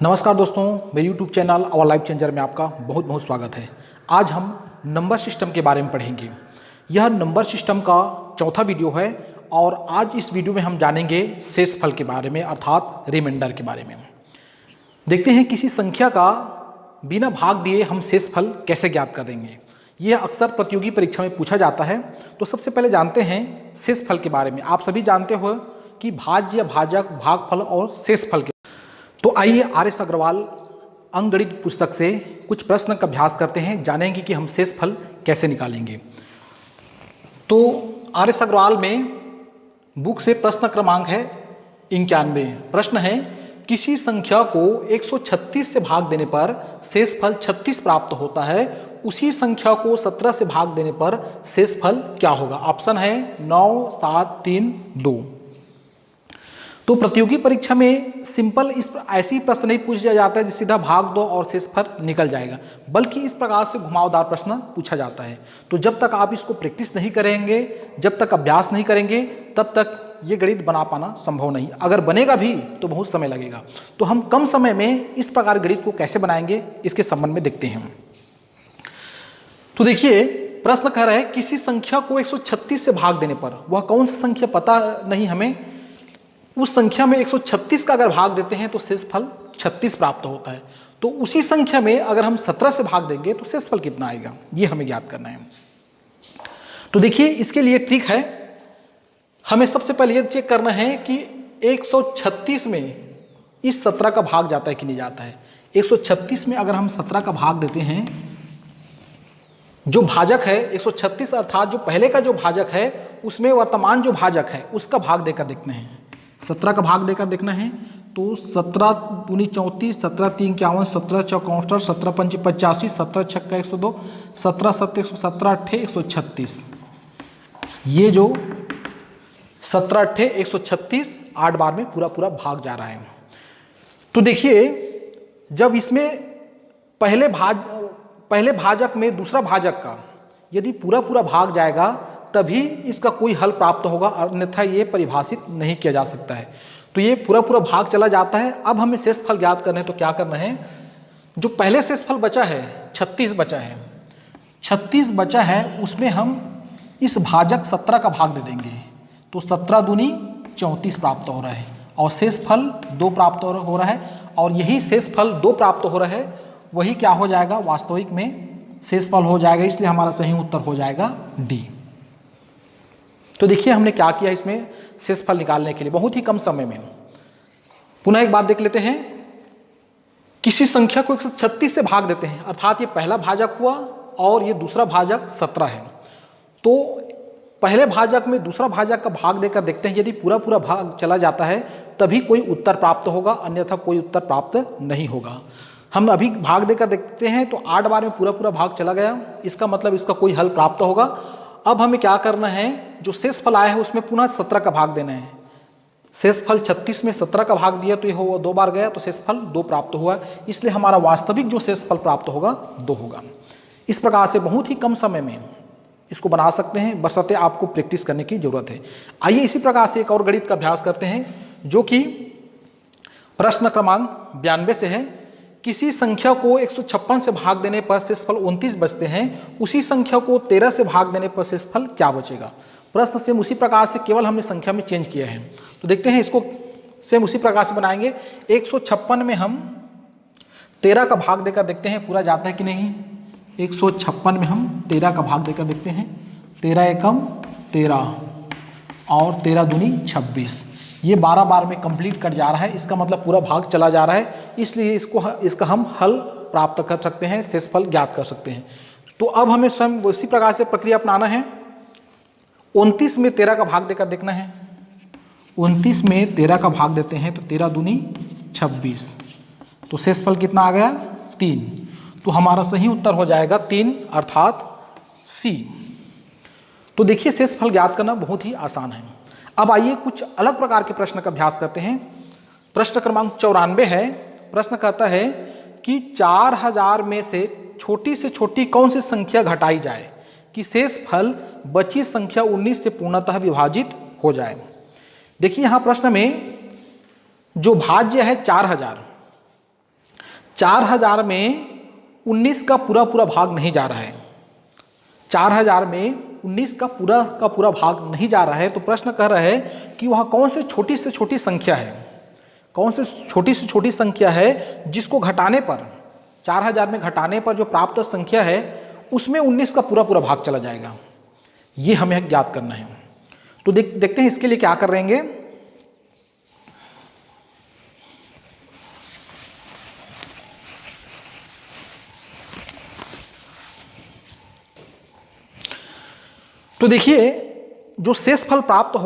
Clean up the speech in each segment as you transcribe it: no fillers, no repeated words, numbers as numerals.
नमस्कार दोस्तों, मेरे YouTube चैनल और लाइफ चेंजर में आपका बहुत बहुत स्वागत है। आज हम नंबर सिस्टम के बारे में पढ़ेंगे। यह नंबर सिस्टम का चौथा वीडियो है और आज इस वीडियो में हम जानेंगे शेषफल के बारे में, अर्थात रिमाइंडर के बारे में। देखते हैं किसी संख्या का बिना भाग दिए हम शेषफल कैसे ज्ञात करेंगे। यह अक्सर प्रतियोगी परीक्षा में पूछा जाता है। तो सबसे पहले जानते हैं शेषफल के बारे में। आप सभी जानते हो कि भाज्य, भाजक, भागफल और शेषफल के। तो आइए आर.एस. अग्रवाल अंकगणित पुस्तक से कुछ प्रश्न का अभ्यास करते हैं, जानेंगे कि हम शेषफल कैसे निकालेंगे। तो आर.एस. अग्रवाल में बुक से प्रश्न क्रमांक है 91। प्रश्न है, किसी संख्या को 136 से भाग देने पर शेषफल 36 प्राप्त होता है, उसी संख्या को 17 से भाग देने पर शेषफल क्या होगा। ऑप्शन है 9, 7, 3, 2। तो प्रतियोगी परीक्षा में सिंपल ऐसी प्रश्न नहीं पूछा जाता है जिस सीधा भाग दो और शेषफल निकल जाएगा, बल्कि इस प्रकार से घुमावदार प्रश्न पूछा जाता है। तो जब तक आप इसको प्रैक्टिस नहीं करेंगे, जब तक अभ्यास नहीं करेंगे, तब तक ये गणित बना पाना संभव नहीं। अगर बनेगा भी तो बहुत समय लगेगा। तो हम कम समय में इस प्रकार गणित को कैसे बनाएंगे, इसके संबंध में देखते हैं। तो देखिए, प्रश्न कह रहा है किसी संख्या को 136 से भाग देने पर, वह कौन सी संख्या पता नहीं हमें, उस संख्या में 136 का अगर भाग देते हैं तो शेषफल 36 प्राप्त होता है। तो उसी संख्या में अगर हम 17 से भाग देंगे तो शेषफल कितना आएगा, ये हमें ज्ञात करना है। तो देखिए, इसके लिए ट्रिक है। हमें सबसे पहले ये चेक करना है कि 136 में इस 17 का भाग जाता है कि नहीं जाता है। 136 में अगर हम 17 का भाग देते हैं, जो भाजक है 136 अर्थात जो पहले का जो भाजक है उसमें वर्तमान जो भाजक है उसका भाग देकर देखना है। 17 का भाग देकर देखना है। तो 17 दूनी 34, 17 3 51, 17 चौक 64, 17 पंच 85, 17 छक्का 102, 17 7 117, 8 136। ये जो 17 8 136 8 बार में पूरा पूरा भाग जा रहा है। तो देखिए, जब इसमें पहले भाजक में दूसरा भाजक का यदि पूरा पूरा भाग जाएगा तभी इसका कोई हल प्राप्त होगा, अन्यथा ये परिभाषित नहीं किया जा सकता है। तो ये पूरा पूरा भाग चला जाता है। अब हमें शेषफल ज्ञात करना है। तो क्या करना है, जो पहले शेषफल बचा है 36 बचा है, 36 बचा है, उसमें हम इस भाजक 17 का भाग दे देंगे। तो 17 दूनी 34 प्राप्त हो रहा है और शेषफल 2 प्राप्त हो रहा है। और यही शेषफल 2 प्राप्त हो रहा है, वही क्या हो जाएगा, वास्तविक में शेषफल हो जाएगा। इसलिए हमारा सही उत्तर हो जाएगा डी। तो देखिए, हमने क्या किया इसमें शेषफल निकालने के लिए बहुत ही कम समय में। पुनः एक बार देख लेते हैं। किसी संख्या को 136 से भाग देते हैं, अर्थात ये पहला भाजक हुआ और ये दूसरा भाजक 17 है। तो पहले भाजक में दूसरा भाजक का भाग देकर देखते हैं। यदि पूरा पूरा भाग चला जाता है तभी कोई उत्तर प्राप्त होगा, अन्यथा कोई उत्तर प्राप्त नहीं होगा। हम अभी भाग देकर देखते हैं तो 8 बार में पूरा पूरा भाग चला गया, इसका मतलब इसका कोई हल प्राप्त होगा। अब हमें क्या करना है, जो शेषफल आया है उसमें पुनः 17 का भाग देना है। शेषफल 36 में 17 का भाग दिया तो ये हो 2 बार गया, तो शेषफल 2 प्राप्त हुआ। इसलिए हमारा वास्तविक जो शेषफल प्राप्त होगा 2 होगा। इस प्रकार से बहुत ही कम समय में इसको बना सकते हैं, बशर्ते आपको प्रैक्टिस करने की जरूरत है। आइए इसी प्रकार से एक और गणित का अभ्यास करते हैं, जो कि प्रश्न क्रमांक 92 से है। किसी संख्या को 156 से भाग देने पर शेषफल 29 बचते हैं, उसी संख्या को 13 से भाग देने पर शेषफल क्या बचेगा। प्रश्न सेम उसी प्रकार से, केवल हमने संख्या में चेंज किया है। तो देखते हैं, इसको सेम उसी प्रकार से बनाएंगे। 156 में हम 13 का भाग देकर देखते हैं पूरा जाता है कि नहीं। 156 में हम 13 का भाग देकर देखते हैं। 13 एकम 13 और 13 दूनी 26। ये 12 बार में कंप्लीट कर जा रहा है, इसका मतलब पूरा भाग चला जा रहा है। इसलिए इसका हम हल प्राप्त कर सकते हैं, शेषफल ज्ञात कर सकते हैं। तो अब हमें स्वयं उसी प्रकार से प्रक्रिया अपनाना है। 29 में 13 का भाग देकर देखना है। 29 में 13 का भाग देते हैं तो 13 दूनी 26। तो शेषफल कितना आ गया, 3। तो हमारा सही उत्तर हो जाएगा 3, अर्थात सी। तो देखिए, शेषफल ज्ञात करना बहुत ही आसान है। अब आइए कुछ अलग प्रकार के प्रश्न का अभ्यास करते हैं। प्रश्न क्रमांक 94 है। प्रश्न कहता है कि 4000 में से छोटी कौन सी संख्या घटाई जाए कि शेषफल बची संख्या 19 से पूर्णतः विभाजित हो जाए। देखिए, यहाँ प्रश्न में जो भाज्य है 4000, 4000 में 19 का पूरा पूरा भाग नहीं जा रहा है, 4000 में 19 का पूरा भाग नहीं जा रहा है, तो प्रश्न कह रहा है कि वह कौन से छोटी से छोटी संख्या है, कौन से छोटी से छोटी संख्या है जिसको घटाने पर 4000 में घटाने पर जो प्राप्त संख्या है उसमें 19 का पूरा पूरा भाग चला जाएगा। ये हमें ज्ञात करना है। तो देखते हैं इसके लिए क्या कर रहेंगे। तो देखिए जो शेषफल प्राप्त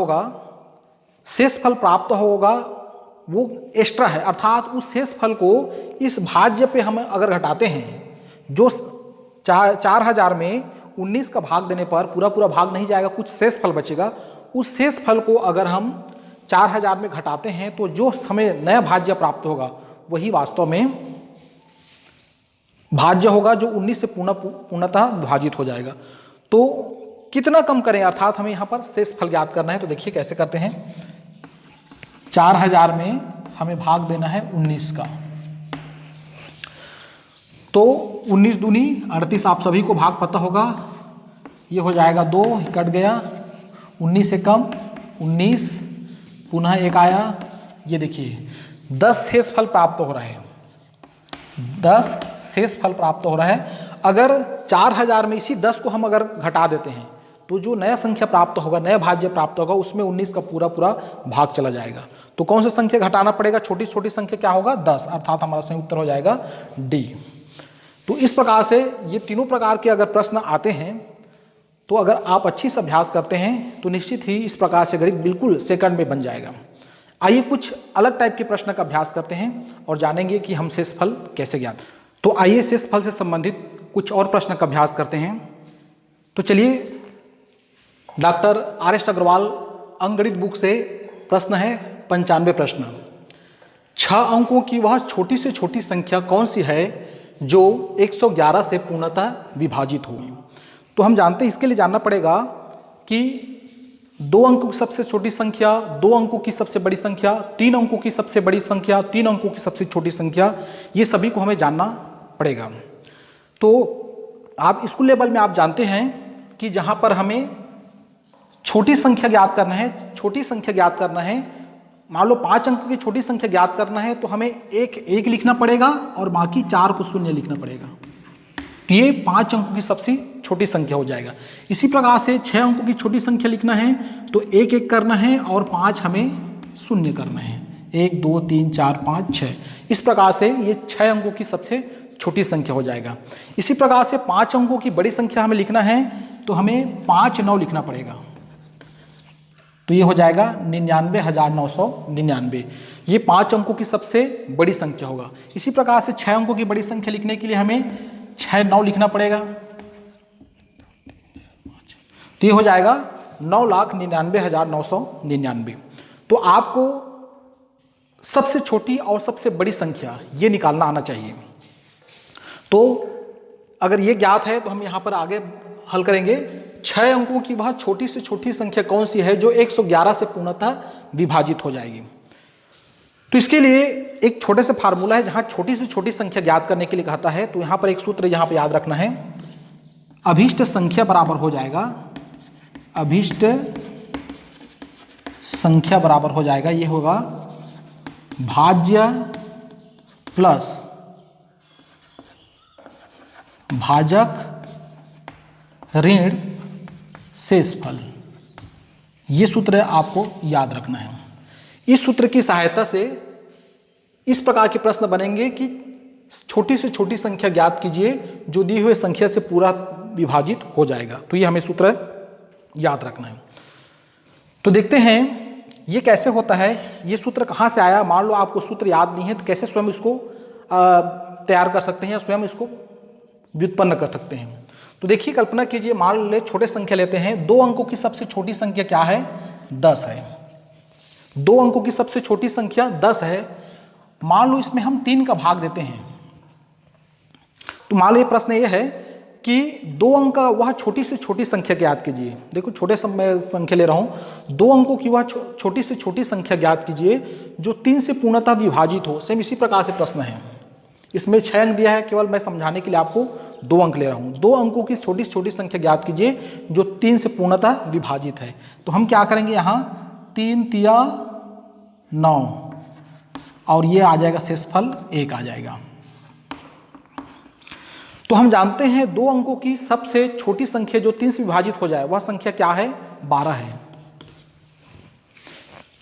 होगा वो एक्स्ट्रा है, अर्थात उस शेषफल को इस भाज्य पे हम अगर घटाते हैं, जो 4000 में 19 का भाग देने पर पूरा पूरा भाग नहीं जाएगा, कुछ शेषफल बचेगा, उस शेषफल को अगर हम 4000 में घटाते हैं तो जो हमें नया भाज्य प्राप्त होगा वही वास्तव में भाज्य होगा जो 19 से पूर्णतः विभाजित हो जाएगा। तो कितना कम करें, अर्थात हमें यहाँ पर शेषफल ज्ञात करना है। तो देखिए कैसे करते हैं। 4000 में हमें भाग देना है 19 का, तो 19 दूनी 38, आप सभी को भाग पता होगा, ये हो जाएगा 2, कट गया, 19 से कम 19, पुनः 1 आया, ये देखिए 10 शेषफल प्राप्त हो रहा है, 10 शेषफल प्राप्त हो रहा है। अगर 4000 में इसी 10 को हम अगर घटा देते हैं तो जो नया संख्या प्राप्त होगा, नया भाज्य प्राप्त होगा, उसमें 19 का पूरा पूरा भाग चला जाएगा। तो कौन सी संख्या घटाना पड़ेगा, छोटी छोटी संख्या क्या होगा 10, अर्थात हमारा सही उत्तर हो जाएगा डी। तो इस प्रकार से ये तीनों प्रकार के अगर प्रश्न आते हैं तो अगर आप अच्छी से अभ्यास करते हैं तो निश्चित ही इस प्रकार से गणित बिल्कुल सेकंड में बन जाएगा। आइए कुछ अलग टाइप के प्रश्न का अभ्यास करते हैं और जानेंगे कि हम शेषफल कैसे ज्ञात। तो आइए शेषफल से संबंधित कुछ और प्रश्न का अभ्यास करते हैं। तो चलिए डॉक्टर आर.एस. अग्रवाल अंकगणित बुक से प्रश्न है 95 प्रश्न। 6 अंकों की वह छोटी से छोटी संख्या कौन सी है जो 111 से पूर्णतः विभाजित हो। तो हम जानते हैं, इसके लिए जानना पड़ेगा कि 2 अंकों की सबसे छोटी संख्या, 2 अंकों की सबसे बड़ी संख्या, 3 अंकों की सबसे बड़ी संख्या, 3 अंकों की सबसे छोटी संख्या, ये सभी को हमें जानना पड़ेगा। तो आप स्कूल लेवल में आप जानते हैं कि जहाँ पर हमें छोटी संख्या ज्ञात करना है, छोटी संख्या ज्ञात करना है, मान लो 5 अंक की छोटी संख्या ज्ञात करना है तो हमें एक लिखना पड़ेगा और बाकी 4 को शून्य लिखना पड़ेगा। ये 5 अंकों की सबसे छोटी संख्या हो जाएगा। इसी प्रकार से 6 अंकों की छोटी संख्या लिखना है तो 1 करना है और 5 हमें शून्य करना है, 1 2 3 4 5 6। इस प्रकार से ये 6 अंकों की सबसे छोटी संख्या हो जाएगा। इसी प्रकार से 5 अंकों की बड़ी संख्या हमें लिखना है तो हमें 5 9 लिखना पड़ेगा, तो ये हो जाएगा 99,999। ये 5 अंकों की सबसे बड़ी संख्या होगा। इसी प्रकार से 6 अंकों की बड़ी संख्या लिखने के लिए हमें 6 9 लिखना पड़ेगा, तो ये हो जाएगा 9,99,999। तो आपको सबसे छोटी और सबसे बड़ी संख्या ये निकालना आना चाहिए। तो अगर ये ज्ञात है तो हम यहाँ पर आगे हल करेंगे। 6 अंकों की वह छोटी से छोटी संख्या कौन सी है जो 111 से पूर्णतः विभाजित हो जाएगी। तो इसके लिए एक छोटे से फार्मूला है जहाँ छोटी से छोटी संख्या ज्ञात करने के लिए कहता है। तो यहाँ पर एक सूत्र यहाँ पर याद रखना है, अभीष्ट संख्या बराबर हो जाएगा, अभीष्ट संख्या बराबर हो जाएगा, ये होगा भाज्य प्लस भाजक ऋण शेषफल। ये सूत्र आपको याद रखना है। इस सूत्र की सहायता से इस प्रकार के प्रश्न बनेंगे कि छोटी से छोटी संख्या ज्ञात कीजिए जो दी हुई संख्या से पूरा विभाजित हो जाएगा। तो ये हमें सूत्र याद रखना है। तो देखते हैं ये कैसे होता है, ये सूत्र कहाँ से आया। मान लो आपको सूत्र याद नहीं है तो कैसे स्वयं इसको तैयार कर सकते हैं या स्वयं इसको व्युत्पन्न कर सकते हैं। तो देखिए कल्पना कीजिए, मान ले छोटे संख्या लेते हैं, 2 अंकों की सबसे छोटी संख्या क्या है 10 है। 2 अंकों की सबसे छोटी संख्या 10 है। मान लो इसमें हम 3 का भाग देते हैं। तो मान लो ये प्रश्न ये है कि 2 अंक का वह छोटी से छोटी संख्या ज्ञात कीजिए। देखो छोटे संख्या ले रहा हूँ, 2 अंकों की वह छोटी से छोटी संख्या ज्ञात कीजिए जो 3 से पूर्णतः विभाजित हो। सेम इसी प्रकार से प्रश्न है, इसमें 6 अंक दिया है, केवल मैं समझाने के लिए आपको 2 अंक ले रहा हूँ। 2 अंकों की छोटी से छोटी संख्या ज्ञात कीजिए जो 3 से पूर्णतः विभाजित है। तो हम क्या करेंगे, यहाँ 3 तिया 9 और ये आ जाएगा शेषफल 1 आ जाएगा। तो हम जानते हैं 2 अंकों की सबसे छोटी संख्या जो 3 से विभाजित हो जाए वह संख्या क्या है, 12 है।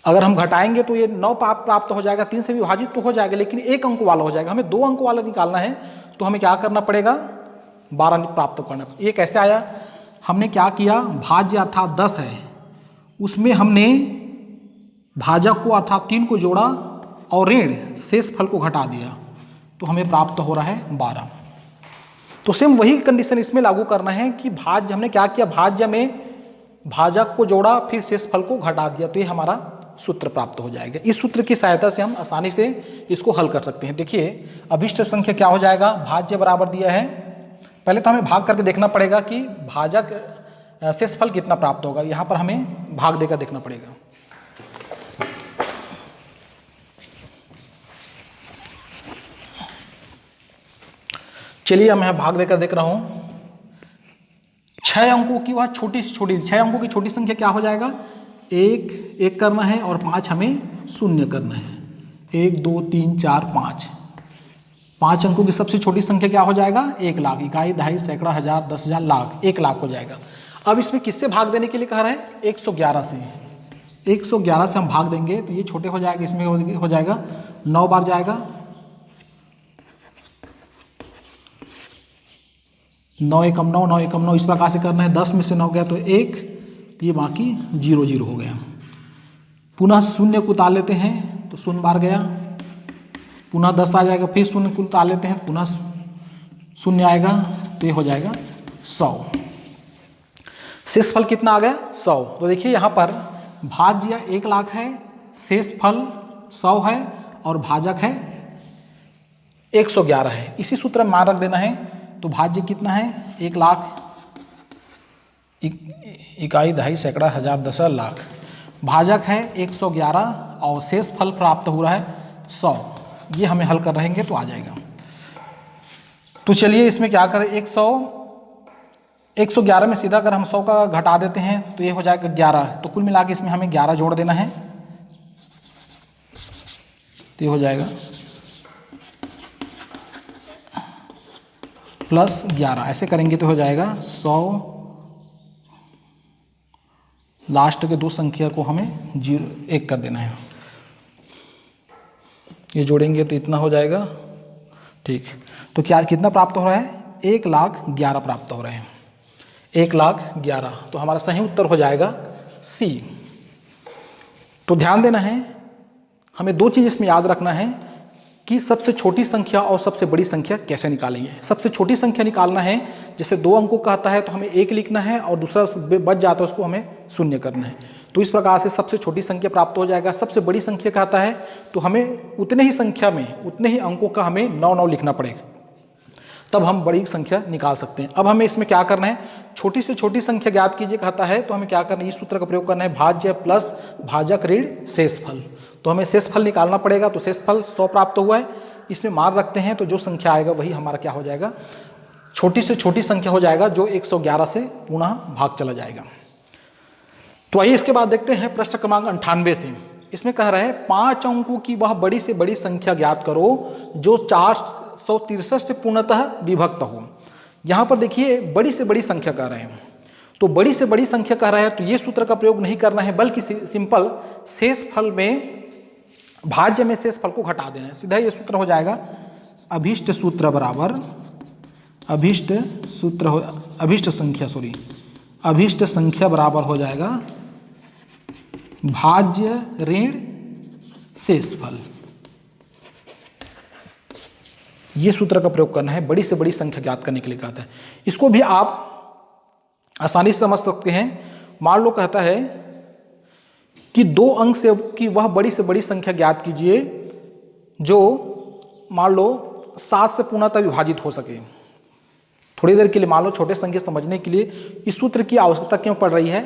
अगर हम घटाएंगे तो ये 9 प्राप्त हो जाएगा, 3 से विभाजित तो हो जाएगा लेकिन 1 अंक वाला हो जाएगा। हमें 2 अंक वाला निकालना है तो हमें क्या करना पड़ेगा, 12 प्राप्त करना। ये कैसे आया, हमने क्या किया, भाज्य अर्थात 10 है, उसमें हमने भाजक को अर्थात 3 को जोड़ा और ऋण शेषफल को घटा दिया तो हमें प्राप्त हो रहा है 12। तो सेम वही कंडीशन इसमें लागू करना है कि भाज्य हमने क्या किया, भाज्य में भाजक को जोड़ा फिर शेषफल को घटा दिया तो ये हमारा सूत्र प्राप्त हो जाएगा। इस सूत्र की सहायता से हम आसानी से इसको हल कर सकते हैं। देखिए अभिष्ट संख्या क्या हो जाएगा, भाज्य बराबर दिया है, पहले तो हमें भाग करके देखना पड़ेगा कि भाजक शेषफल कितना प्राप्त होगा। यहाँ पर हमें भाग देकर देखना पड़ेगा। चलिए मैं भाग देकर देख रहा हूँ। 6 अंकों की वह छोटी 6 अंकों की छोटी संख्या क्या हो जाएगा, 1 करना है और 5 हमें शून्य करना है। 1 2 3 4 5 5 अंकों की सबसे छोटी संख्या क्या हो जाएगा, 1 लाख। इकाई, दहाई, सैकड़ा, हजार, 10,000, लाख, 1 लाख हो जाएगा। अब इसमें किससे भाग देने के लिए कह रहे हैं, 111 से। 111 से हम भाग देंगे तो ये छोटे हो जाएगा, इसमें हो जाएगा 9 बार जाएगा, 9 एकम 9, 9 एकम 9, इस प्रकार से करना है। 10 में से 9 गया तो 1, ये बाकी 0 0 हो गया। पुनः शून्य को उतार लेते हैं तो 0 बार गया, पुनः 10 आ जाएगा, फिर शून्य को उतार लेते हैं, पुनः 0 आएगा तो ये हो जाएगा 100। शेषफल कितना आ गया, 100। तो देखिए यहाँ पर भाज्य 1 लाख है, शेषफल 100 है और भाजक है 111 है। इसी सूत्र में मान रख देना है। तो भाज्य कितना है, 1 लाख, इकाई, दहाई, सैकड़ा, हजार, 10,000, लाख। भाजक है 111 और शेषफल प्राप्त हो रहा है 100। ये हमें हल कर रहेंगे तो आ जाएगा। तो चलिए इसमें क्या करें, 111 में सीधा अगर हम 100 का घटा देते हैं तो ये हो जाएगा 11। तो कुल मिला के इसमें हमें 11 जोड़ देना है तो ये हो जाएगा प्लस 11। ऐसे करेंगे तो हो जाएगा 100, लास्ट के 2 संख्या को हमें 1 कर देना है। ये जोड़ेंगे तो इतना हो जाएगा, ठीक। तो क्या कितना प्राप्त हो रहा है, 1,11,000 प्राप्त हो रहे हैं, 1,11,000। तो हमारा सही उत्तर हो जाएगा सी। तो ध्यान देना है, हमें 2 चीज़ इसमें याद रखना है कि सबसे छोटी संख्या और सबसे बड़ी संख्या कैसे निकालेंगे। सबसे छोटी संख्या निकालना है, जैसे 2 अंकों का आता है तो हमें 1 लिखना है और दूसरा बच जाता है उसको हमें 0 करना है। तो इस प्रकार से सबसे छोटी संख्या प्राप्त हो जाएगा। सबसे बड़ी संख्या का आता है तो हमें उतने ही संख्या में उतने ही अंकों का हमें 9 लिखना पड़ेगा, तब हम बड़ी संख्या निकाल सकते हैं। अब हमें इसमें क्या करना है, छोटी से छोटी संख्या ज्ञात कीजिए कहता है तो हमें क्या करना है, इस सूत्र का प्रयोग करना है, भाज्य प्लस भाजक ऋण शेषफल। तो हमें शेषफल निकालना पड़ेगा। तो शेषफल 100 प्राप्त हुआ है, इसमें मान रखते हैं तो जो संख्या आएगा वही हमारा क्या हो जाएगा, छोटी से छोटी संख्या हो जाएगा जो 111 से पुनः भाग चला जाएगा। तो आइए इसके बाद देखते हैं प्रश्न क्रमांक 98 से। इसमें कह रहे हैं 5 अंकों की वह बड़ी से बड़ी संख्या ज्ञात करो जो 463 से पूर्णतः विभक्त हो। यहाँ पर देखिए बड़ी से बड़ी संख्या कह रहे हैं, तो बड़ी से बड़ी संख्या कह रहा है तो ये सूत्र का प्रयोग नहीं करना है, बल्कि सिंपल शेषफल में भाज्य में शेषफल को घटा देना है। सीधा ये सूत्र हो जाएगा, अभिष्ट सूत्र बराबर अभिष्ट संख्या बराबर हो जाएगा भाज्य ऋण शेषफल। ये सूत्र का प्रयोग करना है, बड़ी से बड़ी संख्या ज्ञात करने के लिए कहता है। इसको भी आप आसानी से समझ सकते हैं। मान लो कहता है कि 2 अंक से की वह बड़ी से बड़ी संख्या ज्ञात कीजिए जो मान लो 7 से पूर्णतः विभाजित हो सके। थोड़ी देर के लिए मान लो छोटे संख्या समझने के लिए इस सूत्र की आवश्यकता क्यों पड़ रही है,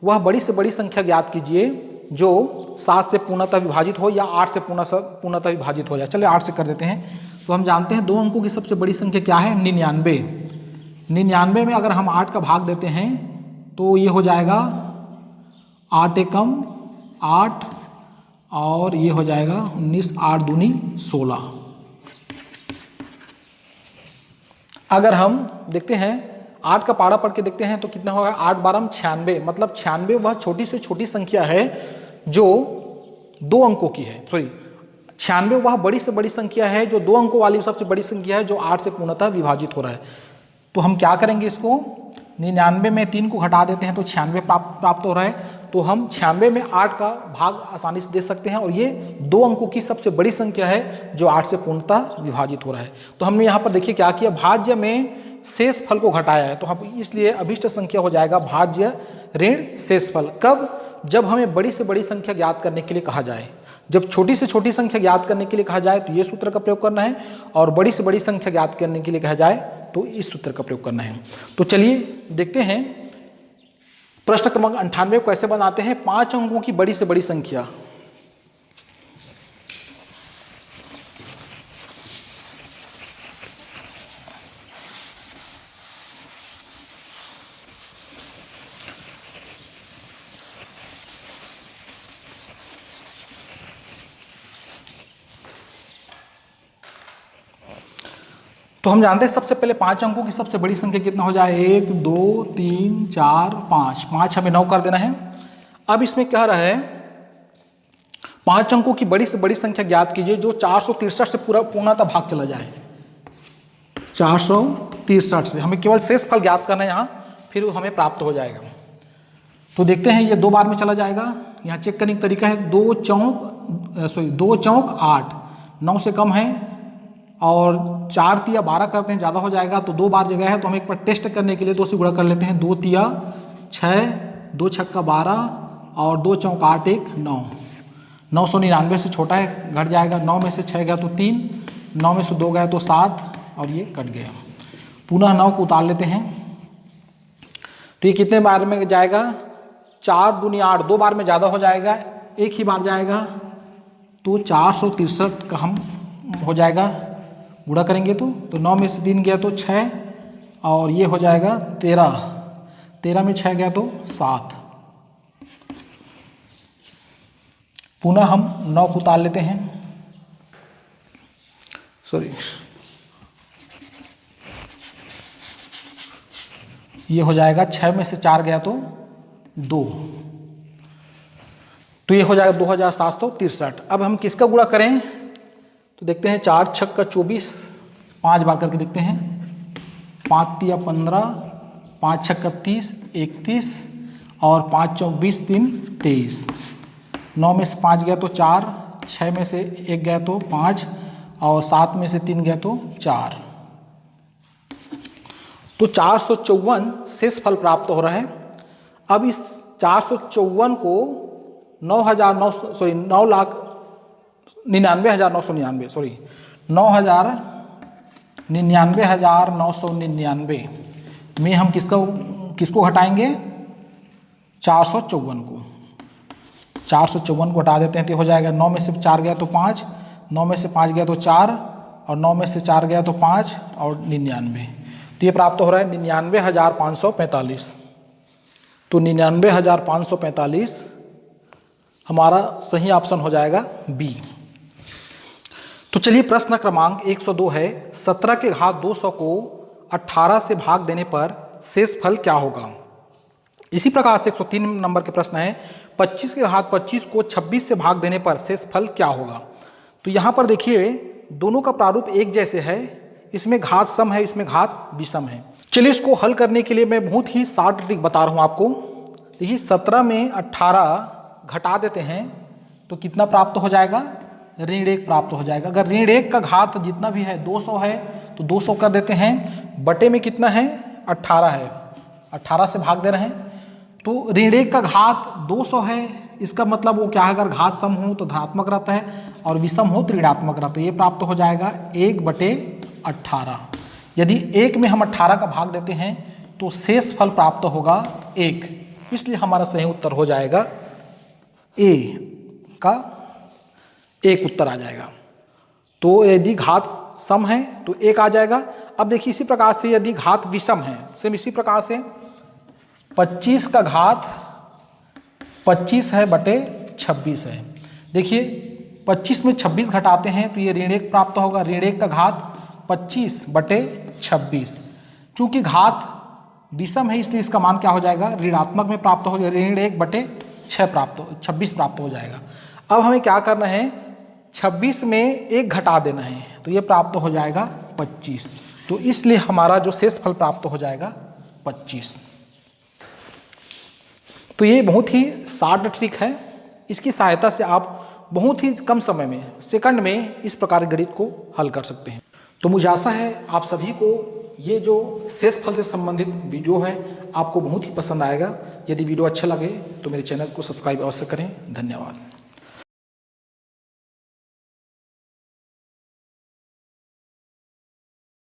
वह बड़ी से बड़ी संख्या ज्ञात कीजिए जो 7 से पूर्णतः विभाजित हो या 8 से पूर्णतः विभाजित हो जाए। चलिए 8 से कर देते हैं। तो हम जानते हैं 2 अंकों की सबसे बड़ी संख्या क्या है, 99। 99 में अगर हम 8 का भाग देते हैं तो ये हो जाएगा 8 एकम 8 और ये हो जाएगा 19, 8 दूनी 16। अगर हम देखते हैं 8 का पारा पढ़ के देखते हैं तो कितना होगा, 8 12 96, मतलब 96 वह छोटी से छोटी संख्या है जो 2 अंकों की है, सॉरी 96 वह बड़ी से बड़ी संख्या है जो 2 अंकों वाली सबसे बड़ी संख्या है जो 8 से पूर्णतः विभाजित हो रहा है। तो हम क्या करेंगे, इसको 99 में 3 को घटा देते हैं तो 96 प्राप्त हो रहा है। तो हम 96 में 8 का भाग आसानी से दे सकते हैं और ये 2 अंकों की सबसे बड़ी संख्या है जो 8 से पूर्णतः विभाजित हो रहा है। तो हमने यहाँ पर देखिए क्या किया, भाज्य में शेष फल को घटाया है, तो हम इसलिए अभिष्ट संख्या हो जाएगा भाज्य ऋण शेषफल। कब, जब हमें बड़ी से बड़ी संख्या ज्ञात करने के लिए कहा जाए। जब छोटी से छोटी संख्या ज्ञात करने के लिए कहा जाए तो ये सूत्र का प्रयोग करना है, और बड़ी से बड़ी संख्या ज्ञात करने के लिए कहा जाए तो इस सूत्र का प्रयोग करना है। तो चलिए देखते हैं प्रश्न क्रमांक 98 को कैसे बनाते हैं। 5 अंकों की बड़ी से बड़ी संख्या। तो हम जानते हैं सबसे पहले 5 अंकों की सबसे बड़ी संख्या कितना हो जाए, 1 2 3 4 5, 5 हमें 9 कर देना है। अब इसमें कह रहा है 5 अंकों की बड़ी से बड़ी संख्या ज्ञात कीजिए जो 463 से पूर्णतः भाग चला जाए। 463 से हमें केवल शेष फल ज्ञात करना है यहाँ, फिर हमें प्राप्त हो जाएगा। तो देखते हैं ये 2 बार में चला जाएगा। यहाँ चेक करने का तरीका है, 2 चौक 8, 9 से कम है, और 4 तिया 12 करते हैं, ज़्यादा हो जाएगा तो 2 बार जगह है तो हम एक बार टेस्ट करने के लिए 2 से गुणा कर लेते हैं। 2 तिया 6, 2 छक्का 12 और 2 चौक 8 1 9। 999 से छोटा है, घट जाएगा। 9 में से 6 गया तो 3, 9 में से 2 गया तो 7 और ये कट गया। पुनः 9 को उतार लेते हैं तो ये कितने बार में जाएगा, 4 दूनी 8, 2 बार में ज़्यादा हो जाएगा, एक ही बार जाएगा तो 463 का हम हो जाएगा। गुणा करेंगे तो 9 में से 3 गया तो 6 और ये हो जाएगा 13, 13 में 6 गया तो 7। पुनः हम 9 को उतार लेते हैं, सॉरी ये हो जाएगा 6 में से 4 गया तो 2, तो ये हो जाएगा 2763। अब हम किसका गुणा करें तो देखते हैं, 4 छक्का 24, 5 बार करके देखते हैं। 5 तिया 15, 5 छक्का 30, 31 और 5 चौक 20, 3 23। 9 में से 5 गया तो 4, 6 में से 1 गया तो 5 और 7 में से 3 गया तो 4। तो 454 शेष फल प्राप्त हो रहा है। अब इस 454 को 99,999 में हम किसको घटाएंगे, 454 को। 454 को हटा देते हैं तो हो जाएगा 9 में से 4 गया तो 5, 9 में से 5 गया तो 4 और 9 में से 4 गया तो 5 और 99। तो ये प्राप्त हो रहा है 99,545। तो 99,545 हमारा सही ऑप्शन हो जाएगा बी। तो चलिए प्रश्न क्रमांक 102 है, 17 के घात 200 को 18 से भाग देने पर शेष फल क्या होगा। इसी प्रकार से 103 नंबर के प्रश्न है, 25 के घात 25 को 26 से भाग देने पर शेष फल क्या होगा। तो यहाँ पर देखिए दोनों का प्रारूप एक जैसे है, इसमें घात सम है, इसमें घात विषम है। चलिए इसको हल करने के लिए मैं बहुत ही शॉर्ट ट्रिक बता रहा हूँ आपको। देखिए 17 में 18 घटा देते हैं तो कितना प्राप्त हो जाएगा, ऋण 1 प्राप्त हो जाएगा। अगर ऋण 1 का घात जितना भी है 200 है तो 200 कर देते हैं, बटे में कितना है 18 है, 18 से भाग दे रहे हैं तो ऋण 1 का घात 200 है। इसका मतलब वो क्या है, अगर घात सम हो तो धनात्मक रहता है और विषम हो तो ऋणात्मक रहता है। ये प्राप्त हो जाएगा 1/18। यदि 1 में हम 18 का भाग देते हैं तो शेष फल प्राप्त होगा 1, इसलिए हमारा सही उत्तर हो जाएगा ए का 1 उत्तर आ जाएगा। तो यदि घात सम है तो 1 आ जाएगा। अब देखिए इसी प्रकार से यदि घात विषम है, सेम इसी प्रकार से 25 का घात 25 है बटे 26 है। देखिए 25 में 26 घटाते हैं तो ये ऋण 1 प्राप्त होगा। ऋण 1 का घात 25 बटे 26। चूंकि घात विषम है इसलिए इसका मान क्या हो जाएगा, ऋणात्मक में प्राप्त हो जाएगा। ऋण 1 बटे 26 प्राप्त हो जाएगा। अब हमें क्या करना है, 26 में 1 घटा देना है तो ये प्राप्त हो जाएगा 25। तो इसलिए हमारा जो शेष फल प्राप्त हो जाएगा 25। तो ये बहुत ही शॉर्ट ट्रिक है। इसकी सहायता से आप बहुत ही कम समय में, सेकंड में इस प्रकार के गणित को हल कर सकते हैं। तो मुझे आशा है आप सभी को ये जो शेष फल से संबंधित वीडियो है आपको बहुत ही पसंद आएगा। यदि वीडियो अच्छा लगे तो मेरे चैनल को सब्सक्राइब अवश्य करें। धन्यवाद।